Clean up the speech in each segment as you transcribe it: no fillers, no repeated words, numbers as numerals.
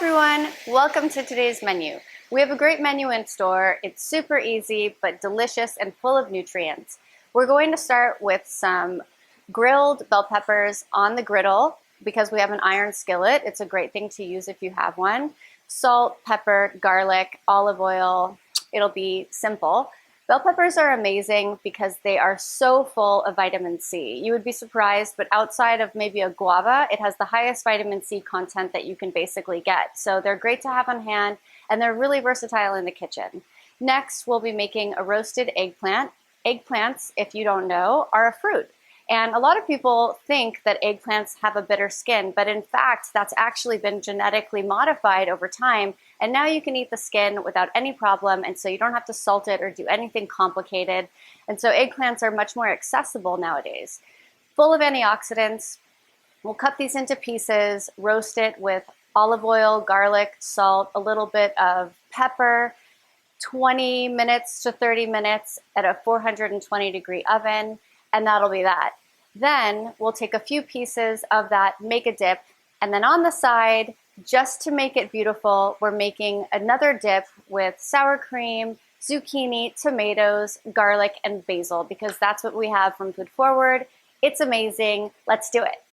everyone, welcome to today's menu. We have a great menu in store. It's super easy but delicious and full of nutrients. We're going to start with some grilled bell peppers on the griddle because we have an iron skillet. It's a great thing to use if you have one. Salt, pepper, garlic, olive oil. It'll be simple. Bell peppers are amazing because they are so full of vitamin C. You would be surprised, but outside of maybe a guava, it has the highest vitamin C content that you can basically get. So they're great to have on hand, and they're really versatile in the kitchen. Next, we'll be making a roasted eggplant. Eggplants, if you don't know, are a fruit. And a lot of people think that eggplants have a bitter skin, but in fact, that's actually been genetically modified over time. And now you can eat the skin without any problem, and so you don't have to salt it or do anything complicated. And so eggplants are much more accessible nowadays. Full of antioxidants. We'll cut these into pieces, roast it with olive oil, garlic, salt, a little bit of pepper, 20 minutes to 30 minutes at a 420-degree oven, and that'll be that. Then we'll take a few pieces of that, make a dip, and then on the side, just to make it beautiful, we're making another dip with sour cream, zucchini, tomatoes, garlic, and basil, because that's what we have from Food Forward. It's amazing. Let's do it.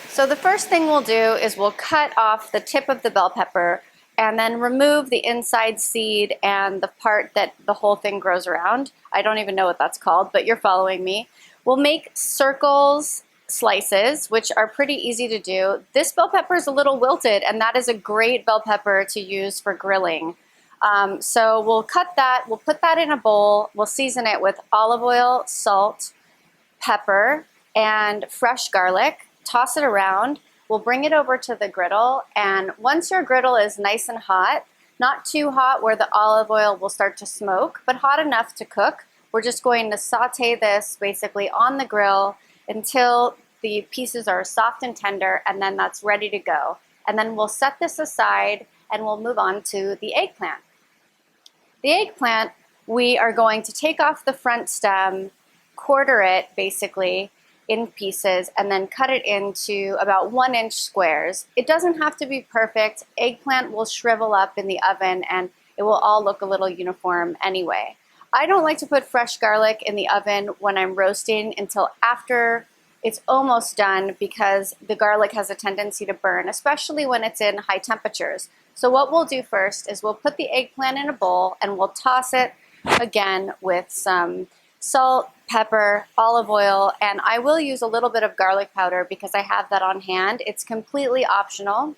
So the first thing we'll do is we'll cut off the tip of the bell pepper and then remove the inside seed and the part that the whole thing grows around. I don't even know what that's called, but you're following me. We'll make circles, slices, which are pretty easy to do. This bell pepper is a little wilted, and that is a great bell pepper to use for grilling. So we'll cut that, we'll put that in a bowl, we'll season it with olive oil, salt, pepper, and fresh garlic, toss it around. We'll bring it over to the griddle, and once your griddle is nice and hot, not too hot where the olive oil will start to smoke, but hot enough to cook, we're just going to saute this basically on the grill until the pieces are soft and tender, and then that's ready to go. And then we'll set this aside and we'll move on to the eggplant. The eggplant, we are going to take off the front stem, quarter it basically in pieces, and then cut it into about 1-inch squares. It doesn't have to be perfect. Eggplant will shrivel up in the oven and it will all look a little uniform anyway. I don't like to put fresh garlic in the oven when I'm roasting until after it's almost done because the garlic has a tendency to burn, especially when it's in high temperatures. So what we'll do first is we'll put the eggplant in a bowl and we'll toss it again with some salt, pepper, olive oil, and I will use a little bit of garlic powder because I have that on hand. It's completely optional.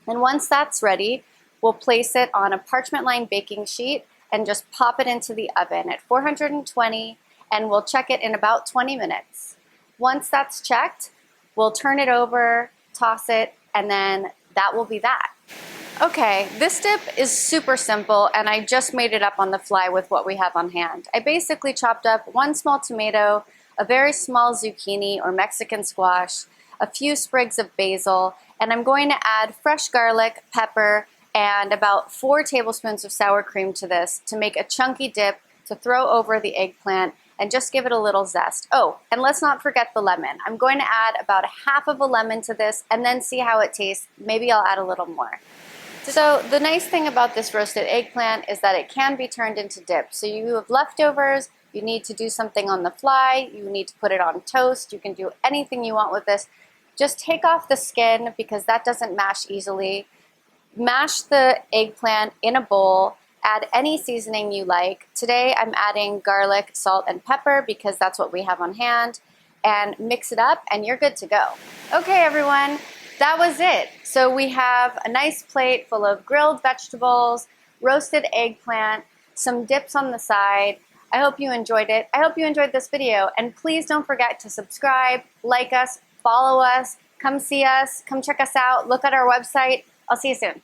And once that's ready, we'll place it on a parchment lined baking sheet and just pop it into the oven at 420, and we'll check it in about 20 minutes. Once that's checked, we'll turn it over, toss it, and then that will be that. Okay, this dip is super simple, and I just made it up on the fly with what we have on hand. I basically chopped up 1 small tomato, a very small zucchini or Mexican squash, a few sprigs of basil, and I'm going to add fresh garlic, pepper, and about 4 tablespoons of sour cream to this to make a chunky dip to throw over the eggplant and just give it a little zest. Oh, and let's not forget the lemon. I'm going to add about half of a lemon to this and then see how it tastes. Maybe I'll add a little more. So the nice thing about this roasted eggplant is that it can be turned into dip. So you have leftovers, you need to do something on the fly, you need to put it on toast, you can do anything you want with this. Just take off the skin because that doesn't mash easily. Mash the eggplant in a bowl, add any seasoning you like. Today I'm adding garlic, salt, and pepper because that's what we have on hand, and mix it up and you're good to go. Okay everyone, that was it. So we have a nice plate full of grilled vegetables, roasted eggplant, some dips on the side. I hope you enjoyed it. I hope you enjoyed this video, and please don't forget to subscribe, like us, follow us, come see us, come check us out, look at our website. I'll see you soon.